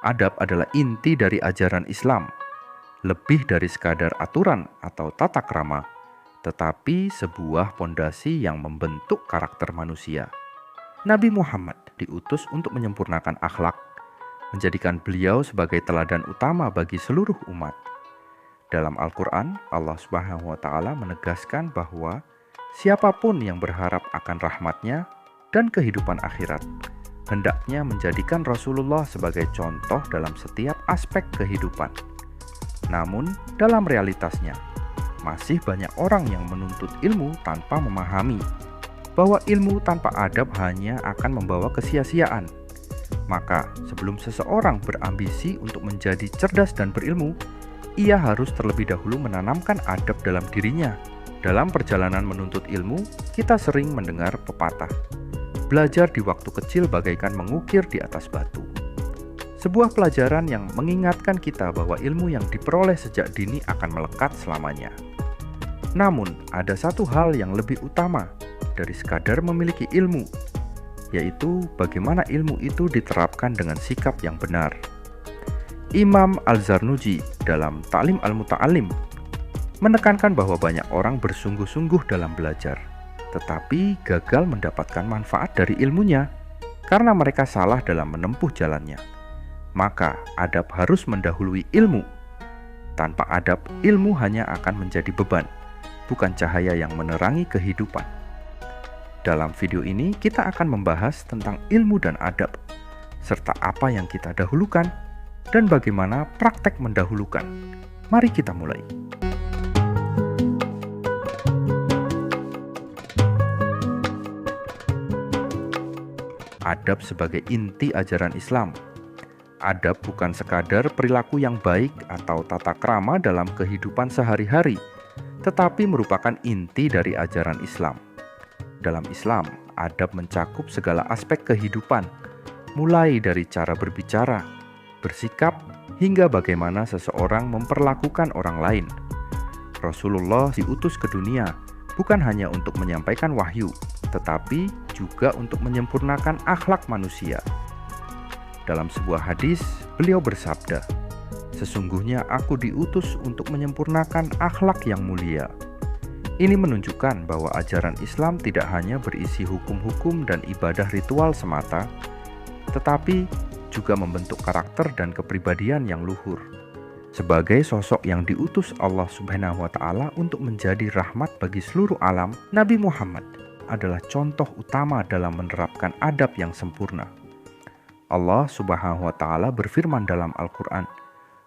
Adab adalah inti dari ajaran Islam, lebih dari sekadar aturan atau tata krama, tetapi sebuah pondasi yang membentuk karakter manusia. Nabi Muhammad diutus untuk menyempurnakan akhlak, menjadikan beliau sebagai teladan utama bagi seluruh umat. Dalam Al-Quran, Allah Subhanahu wa Ta'ala menegaskan bahwa siapapun yang berharap akan rahmatnya dan kehidupan akhirat, hendaknya menjadikan Rasulullah sebagai contoh dalam setiap aspek kehidupan. Namun, dalam realitasnya, masih banyak orang yang menuntut ilmu tanpa memahami bahwa ilmu tanpa adab hanya akan membawa kesia-siaan. Maka, sebelum seseorang berambisi untuk menjadi cerdas dan berilmu, ia harus terlebih dahulu menanamkan adab dalam dirinya. Dalam perjalanan menuntut ilmu, kita sering mendengar pepatah, belajar di waktu kecil bagaikan mengukir di atas batu. Sebuah pelajaran yang mengingatkan kita bahwa ilmu yang diperoleh sejak dini akan melekat selamanya. Namun, ada satu hal yang lebih utama dari sekadar memiliki ilmu, yaitu bagaimana ilmu itu diterapkan dengan sikap yang benar. Imam Al-Zarnuji dalam Ta'lim Al-Muta'alim menekankan bahwa banyak orang bersungguh-sungguh dalam belajar, tetapi gagal mendapatkan manfaat dari ilmunya karena mereka salah dalam menempuh jalannya. Maka adab harus mendahului ilmu. Tanpa adab, ilmu hanya akan menjadi beban, bukan cahaya yang menerangi kehidupan. Dalam video ini kita akan membahas tentang ilmu dan adab, serta apa yang kita dahulukan dan bagaimana praktek mendahulukan. Mari kita mulai. Adab sebagai inti ajaran Islam. Adab bukan sekadar perilaku yang baik atau tata krama dalam kehidupan sehari-hari, tetapi merupakan inti dari ajaran Islam. Dalam Islam, adab mencakup segala aspek kehidupan, mulai dari cara berbicara, bersikap, hingga bagaimana seseorang memperlakukan orang lain. Rasulullah diutus ke dunia bukan hanya untuk menyampaikan wahyu, tetapi juga untuk menyempurnakan akhlak manusia. Dalam sebuah hadis, beliau bersabda, "Sesungguhnya aku diutus untuk menyempurnakan akhlak yang mulia." Ini menunjukkan bahwa ajaran Islam tidak hanya berisi hukum-hukum dan ibadah ritual semata, tetapi juga membentuk karakter dan kepribadian yang luhur. Sebagai sosok yang diutus Allah Subhanahu wa Ta'ala untuk menjadi rahmat bagi seluruh alam, Nabi Muhammad adalah contoh utama dalam menerapkan adab yang sempurna. Allah Subhanahu wa Ta'ala berfirman dalam Al-Quran,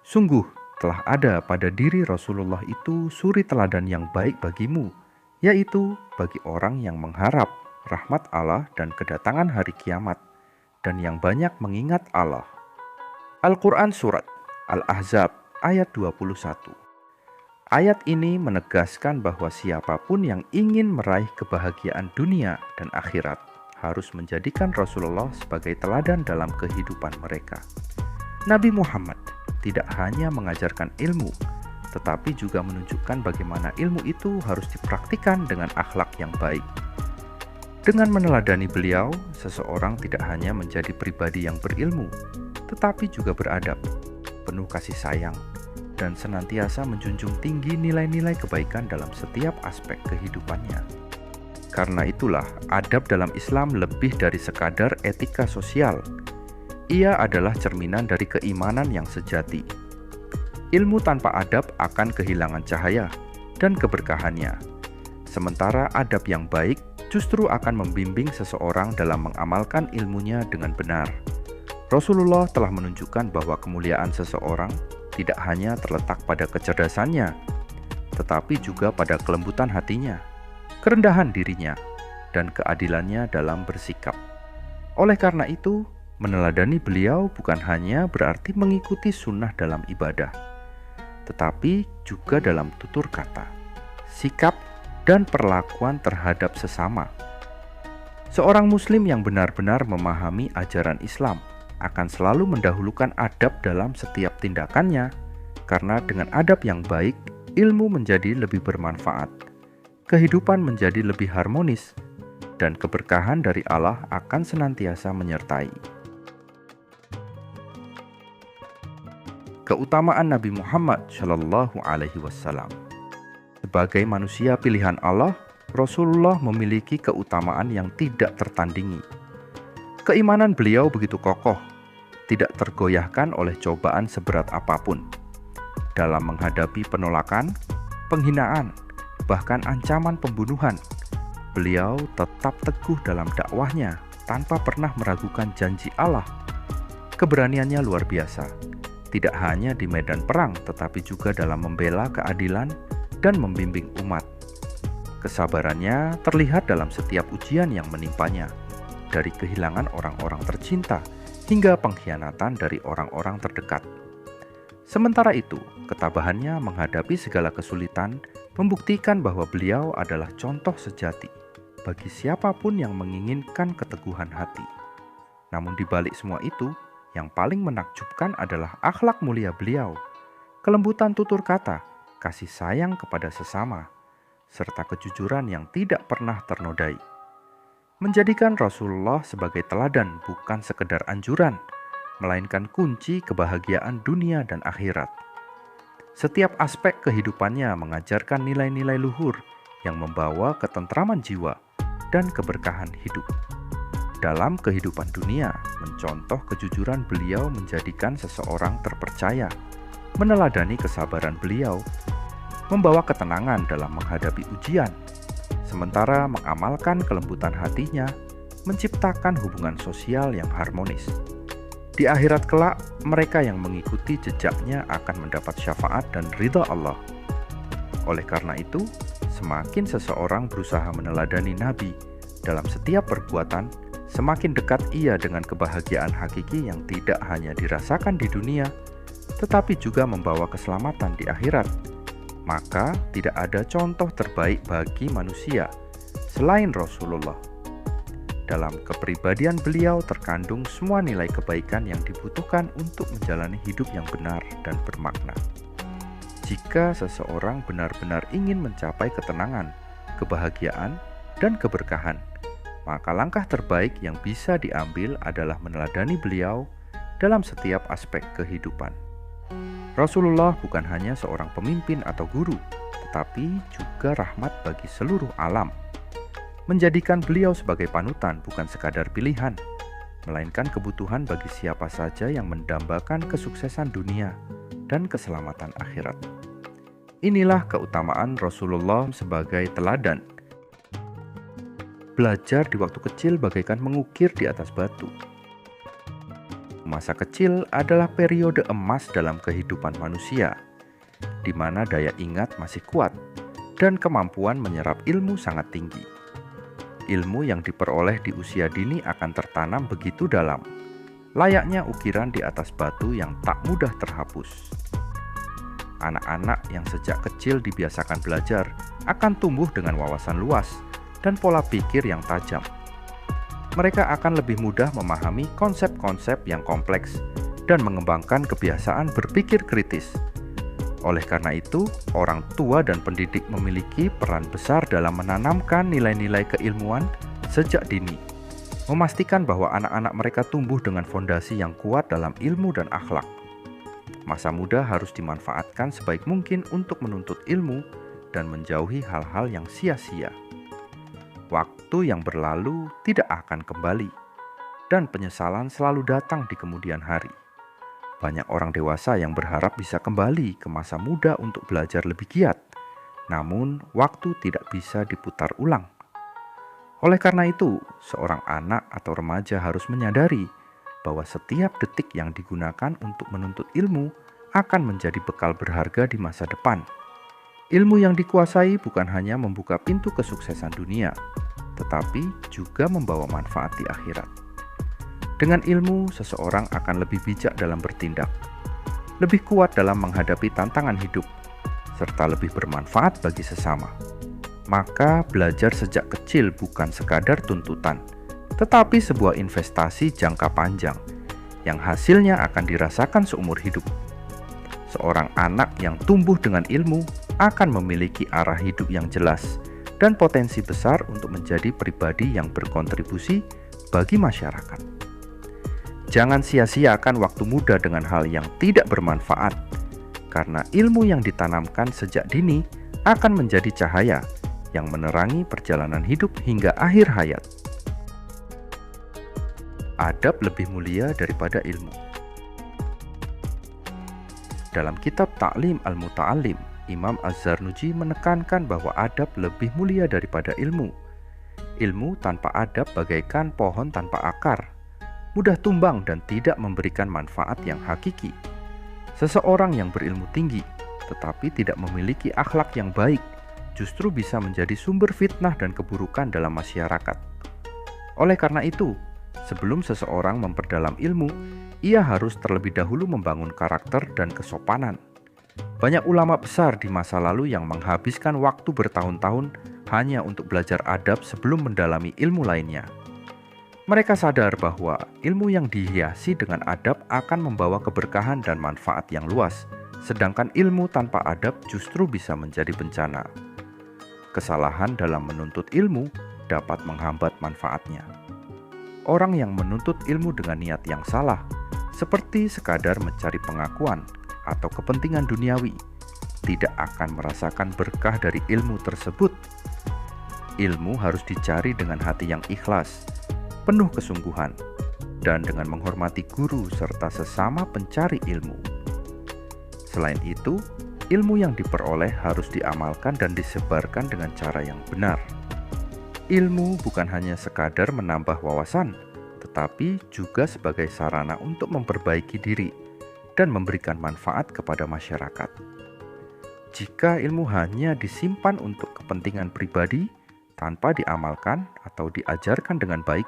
"Sungguh telah ada pada diri Rasulullah itu suri teladan yang baik bagimu, yaitu bagi orang yang mengharap rahmat Allah dan kedatangan hari kiamat, dan yang banyak mengingat Allah." Al-Quran Surat Al-Ahzab ayat 21. Ayat ini menegaskan bahwa siapapun yang ingin meraih kebahagiaan dunia dan akhirat harus menjadikan Rasulullah sebagai teladan dalam kehidupan mereka. Nabi Muhammad tidak hanya mengajarkan ilmu, tetapi juga menunjukkan bagaimana ilmu itu harus dipraktikkan dengan akhlak yang baik. Dengan meneladani beliau, seseorang tidak hanya menjadi pribadi yang berilmu, tetapi juga beradab, penuh kasih sayang, dan senantiasa menjunjung tinggi nilai-nilai kebaikan dalam setiap aspek kehidupannya. Karena itulah, adab dalam Islam lebih dari sekadar etika sosial. Ia adalah cerminan dari keimanan yang sejati. Ilmu tanpa adab akan kehilangan cahaya dan keberkahannya. Sementara adab yang baik justru akan membimbing seseorang dalam mengamalkan ilmunya dengan benar. Rasulullah telah menunjukkan bahwa kemuliaan seseorang tidak hanya terletak pada kecerdasannya, tetapi juga pada kelembutan hatinya, kerendahan dirinya, dan keadilannya dalam bersikap. Oleh karena itu, meneladani beliau bukan hanya berarti mengikuti sunnah dalam ibadah, tetapi juga dalam tutur kata, sikap, dan perlakuan terhadap sesama. Seorang muslim yang benar-benar memahami ajaran Islam akan selalu mendahulukan adab dalam setiap tindakannya, karena dengan adab yang baik, ilmu menjadi lebih bermanfaat, kehidupan menjadi lebih harmonis, dan keberkahan dari Allah akan senantiasa menyertai. keutamaan Nabi Muhammad Shallallahu Alaihi Wasallam. Sebagai manusia pilihan Allah, Rasulullah memiliki keutamaan yang tidak tertandingi. Keimanan beliau begitu kokoh, tidak tergoyahkan oleh cobaan seberat apapun. Dalam menghadapi penolakan, penghinaan, bahkan ancaman pembunuhan, beliau tetap teguh dalam dakwahnya tanpa pernah meragukan janji Allah. Keberaniannya luar biasa, tidak hanya di medan perang tetapi juga dalam membela keadilan dan membimbing umat. Kesabarannya terlihat dalam setiap ujian yang menimpanya, dari kehilangan orang-orang tercinta hingga pengkhianatan dari orang-orang terdekat. Sementara itu, ketabahannya menghadapi segala kesulitan membuktikan bahwa beliau adalah contoh sejati bagi siapapun yang menginginkan keteguhan hati. Namun di balik semua itu, yang paling menakjubkan adalah akhlak mulia beliau, kelembutan tutur kata, kasih sayang kepada sesama, serta kejujuran yang tidak pernah ternodai. Menjadikan Rasulullah sebagai teladan bukan sekedar anjuran, melainkan kunci kebahagiaan dunia dan akhirat. Setiap aspek kehidupannya mengajarkan nilai-nilai luhur yang membawa ketentraman jiwa dan keberkahan hidup. Dalam kehidupan dunia, mencontoh kejujuran beliau menjadikan seseorang terpercaya, meneladani kesabaran beliau, membawa ketenangan dalam menghadapi ujian, sementara mengamalkan kelembutan hatinya, menciptakan hubungan sosial yang harmonis. Di akhirat kelak, mereka yang mengikuti jejaknya akan mendapat syafaat dan ridha Allah. Oleh karena itu, semakin seseorang berusaha meneladani Nabi dalam setiap perbuatan, semakin dekat ia dengan kebahagiaan hakiki yang tidak hanya dirasakan di dunia, tetapi juga membawa keselamatan di akhirat. Maka tidak ada contoh terbaik bagi manusia selain Rasulullah. Dalam kepribadian beliau terkandung semua nilai kebaikan yang dibutuhkan untuk menjalani hidup yang benar dan bermakna. Jika seseorang benar-benar ingin mencapai ketenangan, kebahagiaan, dan keberkahan, maka langkah terbaik yang bisa diambil adalah meneladani beliau dalam setiap aspek kehidupan. Rasulullah bukan hanya seorang pemimpin atau guru, tetapi juga rahmat bagi seluruh alam. Menjadikan beliau sebagai panutan bukan sekadar pilihan, melainkan kebutuhan bagi siapa saja yang mendambakan kesuksesan dunia dan keselamatan akhirat. Inilah keutamaan Rasulullah sebagai teladan. Belajar di waktu kecil bagaikan mengukir di atas batu. Masa kecil adalah periode emas dalam kehidupan manusia, di mana daya ingat masih kuat dan kemampuan menyerap ilmu sangat tinggi. Ilmu yang diperoleh di usia dini akan tertanam begitu dalam, layaknya ukiran di atas batu yang tak mudah terhapus. Anak-anak yang sejak kecil dibiasakan belajar akan tumbuh dengan wawasan luas dan pola pikir yang tajam. Mereka akan lebih mudah memahami konsep-konsep yang kompleks dan mengembangkan kebiasaan berpikir kritis. Oleh karena itu, orang tua dan pendidik memiliki peran besar dalam menanamkan nilai-nilai keilmuan sejak dini, memastikan bahwa anak-anak mereka tumbuh dengan fondasi yang kuat dalam ilmu dan akhlak. Masa muda harus dimanfaatkan sebaik mungkin untuk menuntut ilmu dan menjauhi hal-hal yang sia-sia. Waktu yang berlalu tidak akan kembali, dan penyesalan selalu datang di kemudian hari. Banyak orang dewasa yang berharap bisa kembali ke masa muda untuk belajar lebih giat, namun waktu tidak bisa diputar ulang. Oleh karena itu, seorang anak atau remaja harus menyadari bahwa setiap detik yang digunakan untuk menuntut ilmu akan menjadi bekal berharga di masa depan. Ilmu yang dikuasai bukan hanya membuka pintu kesuksesan dunia, tetapi juga membawa manfaat di akhirat. Dengan ilmu, seseorang akan lebih bijak dalam bertindak, lebih kuat dalam menghadapi tantangan hidup, serta lebih bermanfaat bagi sesama. Maka belajar sejak kecil bukan sekadar tuntutan, tetapi sebuah investasi jangka panjang yang hasilnya akan dirasakan seumur hidup. Seorang anak yang tumbuh dengan ilmu akan memiliki arah hidup yang jelas dan potensi besar untuk menjadi pribadi yang berkontribusi bagi masyarakat. Jangan sia-siakan waktu muda dengan hal yang tidak bermanfaat, karena ilmu yang ditanamkan sejak dini akan menjadi cahaya yang menerangi perjalanan hidup hingga akhir hayat. Adab lebih mulia daripada ilmu. Dalam kitab Ta'lim Al-Muta'allim, Imam Az-Zarnuji menekankan bahwa adab lebih mulia daripada ilmu. Ilmu tanpa adab bagaikan pohon tanpa akar, mudah tumbang dan tidak memberikan manfaat yang hakiki. Seseorang yang berilmu tinggi tetapi tidak memiliki akhlak yang baik justru bisa menjadi sumber fitnah dan keburukan dalam masyarakat. Oleh karena itu, sebelum seseorang memperdalam ilmu, ia harus terlebih dahulu membangun karakter dan kesopanan. Banyak ulama besar di masa lalu yang menghabiskan waktu bertahun-tahun hanya untuk belajar adab sebelum mendalami ilmu lainnya. Mereka sadar bahwa ilmu yang dihiasi dengan adab akan membawa keberkahan dan manfaat yang luas, sedangkan ilmu tanpa adab justru bisa menjadi bencana. Kesalahan dalam menuntut ilmu dapat menghambat manfaatnya. Orang yang menuntut ilmu dengan niat yang salah, seperti sekadar mencari pengakuan atau kepentingan duniawi, tidak akan merasakan berkah dari ilmu tersebut. Ilmu harus dicari dengan hati yang ikhlas, penuh kesungguhan, dan dengan menghormati guru serta sesama pencari ilmu. Selain itu, ilmu yang diperoleh harus diamalkan dan disebarkan dengan cara yang benar. Ilmu bukan hanya sekadar menambah wawasan, tetapi juga sebagai sarana untuk memperbaiki diri dan memberikan manfaat kepada masyarakat. Jika ilmu hanya disimpan untuk kepentingan pribadi tanpa diamalkan atau diajarkan dengan baik,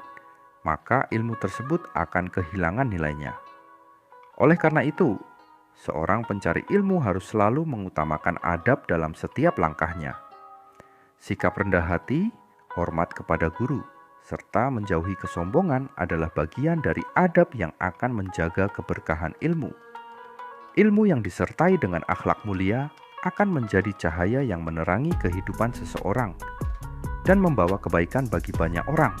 maka ilmu tersebut akan kehilangan nilainya. Oleh karena itu, seorang pencari ilmu harus selalu mengutamakan adab dalam setiap langkahnya. Sikap rendah hati, hormat kepada guru, serta menjauhi kesombongan adalah bagian dari adab yang akan menjaga keberkahan ilmu. Ilmu yang disertai dengan akhlak mulia akan menjadi cahaya yang menerangi kehidupan seseorang dan membawa kebaikan bagi banyak orang.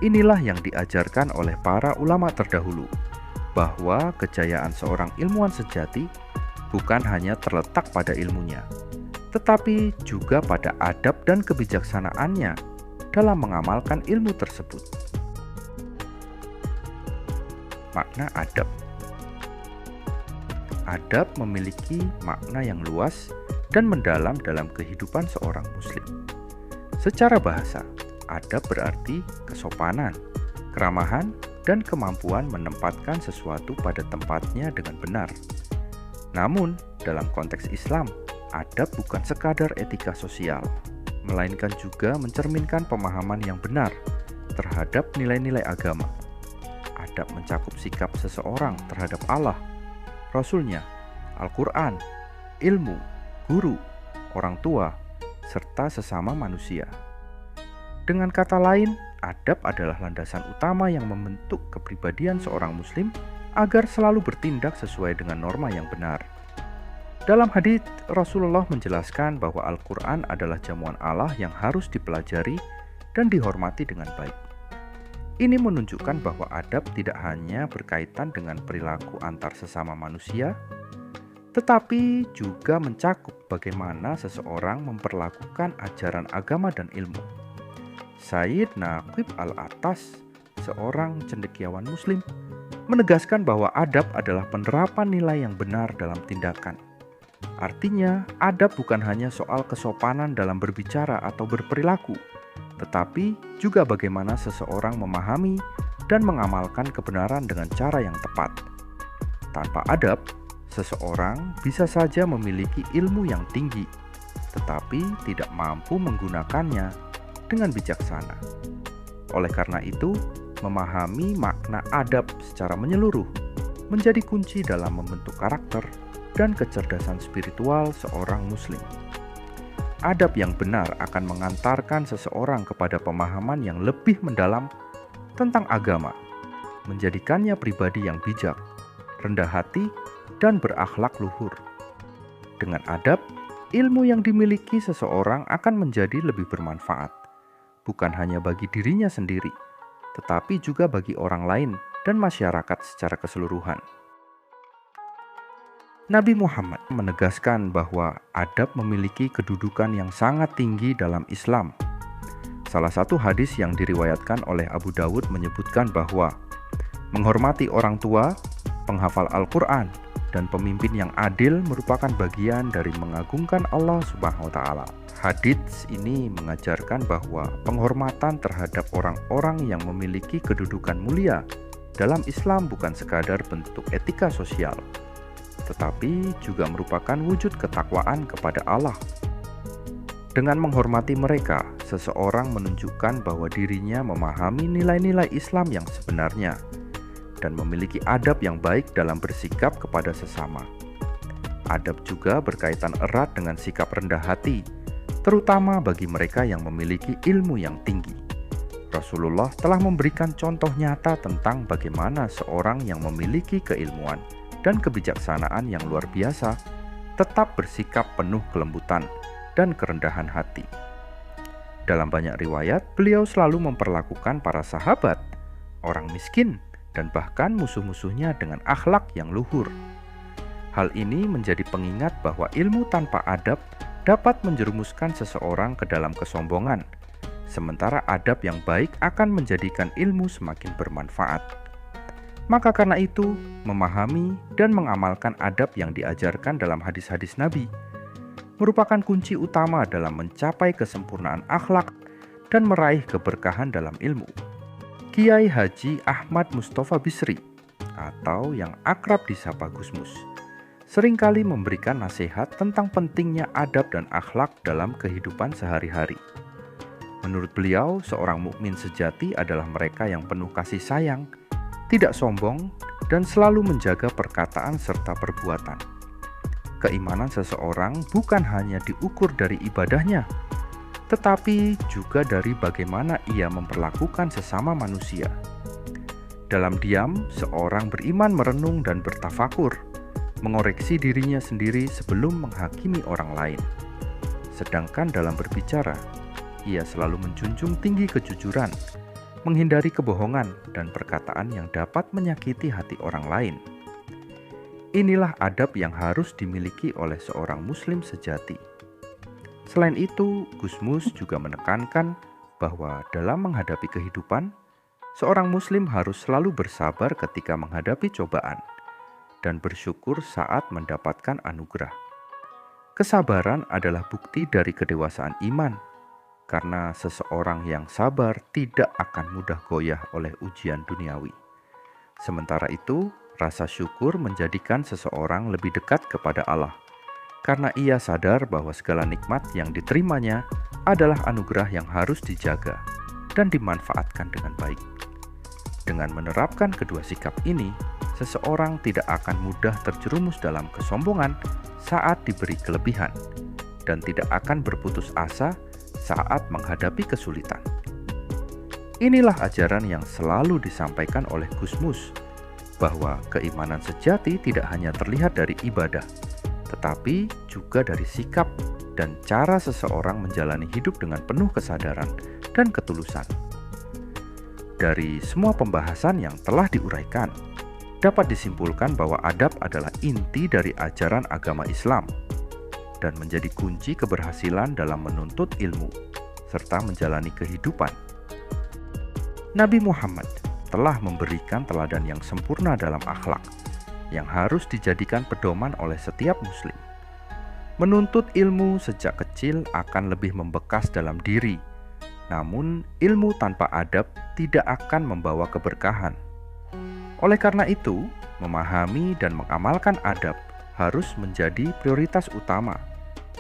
Inilah yang diajarkan oleh para ulama terdahulu, bahwa kejayaan seorang ilmuwan sejati bukan hanya terletak pada ilmunya, tetapi juga pada adab dan kebijaksanaannya dalam mengamalkan ilmu tersebut. Makna adab. Adab memiliki makna yang luas dan mendalam dalam kehidupan seorang muslim. Secara bahasa, adab berarti kesopanan, keramahan, dan kemampuan menempatkan sesuatu pada tempatnya dengan benar. Namun, dalam konteks Islam, adab bukan sekadar etika sosial, melainkan juga mencerminkan pemahaman yang benar terhadap nilai-nilai agama. Adab mencakup sikap seseorang terhadap Allah, Rasul-Nya, Al-Quran, ilmu, guru, orang tua, serta sesama manusia. Dengan kata lain, adab adalah landasan utama yang membentuk kepribadian seorang muslim agar selalu bertindak sesuai dengan norma yang benar. Dalam hadits, Rasulullah menjelaskan bahwa Al-Quran adalah jamuan Allah yang harus dipelajari dan dihormati dengan baik. Ini menunjukkan bahwa adab tidak hanya berkaitan dengan perilaku antar sesama manusia, tetapi juga mencakup bagaimana seseorang memperlakukan ajaran agama dan ilmu. Sayyid Naqib Al-Attas, seorang cendekiawan muslim, menegaskan bahwa adab adalah penerapan nilai yang benar dalam tindakan. Artinya, adab bukan hanya soal kesopanan dalam berbicara atau berperilaku, tetapi juga bagaimana seseorang memahami dan mengamalkan kebenaran dengan cara yang tepat. Tanpa adab, seseorang bisa saja memiliki ilmu yang tinggi, tetapi tidak mampu menggunakannya dengan bijaksana. Oleh karena itu, memahami makna adab secara menyeluruh menjadi kunci dalam membentuk karakter dan kecerdasan spiritual seorang muslim. Adab yang benar akan mengantarkan seseorang kepada pemahaman yang lebih mendalam tentang agama, menjadikannya pribadi yang bijak, rendah hati, dan berakhlak luhur. Dengan adab, ilmu yang dimiliki seseorang akan menjadi lebih bermanfaat, bukan hanya bagi dirinya sendiri, tetapi juga bagi orang lain dan masyarakat secara keseluruhan. Nabi Muhammad menegaskan bahwa adab memiliki kedudukan yang sangat tinggi dalam Islam. Salah satu hadis yang diriwayatkan oleh Abu Dawud menyebutkan bahwa menghormati orang tua, penghafal Al-Quran, dan pemimpin yang adil merupakan bagian dari mengagungkan Allah Subhanahu wa Ta'ala. Hadits ini mengajarkan bahwa penghormatan terhadap orang-orang yang memiliki kedudukan mulia dalam Islam bukan sekadar bentuk etika sosial, tetapi juga merupakan wujud ketakwaan kepada Allah. Dengan menghormati mereka, seseorang menunjukkan bahwa dirinya memahami nilai-nilai Islam yang sebenarnya dan memiliki adab yang baik dalam bersikap kepada sesama. Adab juga berkaitan erat dengan sikap rendah hati, terutama bagi mereka yang memiliki ilmu yang tinggi. Rasulullah telah memberikan contoh nyata tentang bagaimana seorang yang memiliki keilmuan dan kebijaksanaan yang luar biasa tetap bersikap penuh kelembutan dan kerendahan hati. Dalam banyak riwayat, beliau selalu memperlakukan para sahabat, orang miskin, dan bahkan musuh-musuhnya dengan akhlak yang luhur. Hal ini menjadi pengingat bahwa ilmu tanpa adab dapat menjerumuskan seseorang ke dalam kesombongan, sementara adab yang baik akan menjadikan ilmu semakin bermanfaat. Maka karena itu, memahami dan mengamalkan adab yang diajarkan dalam hadis-hadis Nabi merupakan kunci utama dalam mencapai kesempurnaan akhlak dan meraih keberkahan dalam ilmu. Kiai Haji Ahmad Mustafa Bisri, atau yang akrab disapa Gus Mus, seringkali memberikan nasihat tentang pentingnya adab dan akhlak dalam kehidupan sehari-hari. Menurut beliau, seorang mukmin sejati adalah mereka yang penuh kasih sayang, tidak sombong, dan selalu menjaga perkataan serta perbuatan. Keimanan seseorang bukan hanya diukur dari ibadahnya, tetapi juga dari bagaimana ia memperlakukan sesama manusia. Dalam diam, seorang beriman merenung dan bertafakur, mengoreksi dirinya sendiri sebelum menghakimi orang lain. Sedangkan dalam berbicara, ia selalu menjunjung tinggi kejujuran, menghindari kebohongan dan perkataan yang dapat menyakiti hati orang lain. Inilah adab yang harus dimiliki oleh seorang muslim sejati. Selain itu, Gus Mus juga menekankan bahwa dalam menghadapi kehidupan, seorang muslim harus selalu bersabar ketika menghadapi cobaan dan bersyukur saat mendapatkan anugerah. Kesabaran adalah bukti dari kedewasaan iman, karena seseorang yang sabar tidak akan mudah goyah oleh ujian duniawi. Sementara itu, rasa syukur menjadikan seseorang lebih dekat kepada Allah, karena ia sadar bahwa segala nikmat yang diterimanya adalah anugerah yang harus dijaga dan dimanfaatkan dengan baik. Dengan menerapkan kedua sikap ini, seseorang tidak akan mudah terjerumus dalam kesombongan saat diberi kelebihan, dan tidak akan berputus asa saat menghadapi kesulitan. Inilah ajaran yang selalu disampaikan oleh Gus Mus, bahwa keimanan sejati tidak hanya terlihat dari ibadah, tetapi juga dari sikap dan cara seseorang menjalani hidup dengan penuh kesadaran dan ketulusan. Dari semua pembahasan yang telah diuraikan, dapat disimpulkan bahwa adab adalah inti dari ajaran agama Islam dan menjadi kunci keberhasilan dalam menuntut ilmu serta menjalani kehidupan. Nabi Muhammad telah memberikan teladan yang sempurna dalam akhlak yang harus dijadikan pedoman oleh setiap muslim. Menuntut ilmu sejak kecil akan lebih membekas dalam diri, namun ilmu tanpa adab tidak akan membawa keberkahan. Oleh karena itu, memahami dan mengamalkan adab harus menjadi prioritas utama,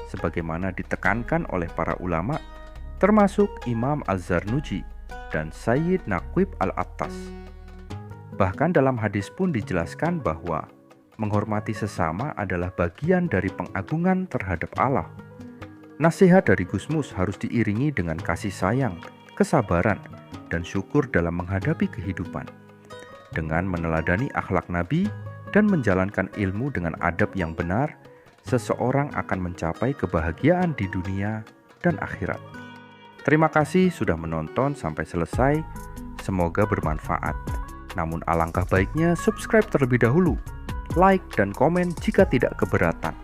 sebagaimana ditekankan oleh para ulama, termasuk Imam Az-Zarnuji dan Sayyid Naqib Al-Attas. Bahkan dalam hadis pun dijelaskan bahwa menghormati sesama adalah bagian dari pengagungan terhadap Allah. Nasihat dari Gus Mus harus diiringi dengan kasih sayang, kesabaran, dan syukur dalam menghadapi kehidupan. Dengan meneladani akhlak Nabi dan menjalankan ilmu dengan adab yang benar, seseorang akan mencapai kebahagiaan di dunia dan akhirat. Terima kasih sudah menonton sampai selesai. Semoga bermanfaat. Namun alangkah baiknya subscribe terlebih dahulu, like dan komen jika tidak keberatan.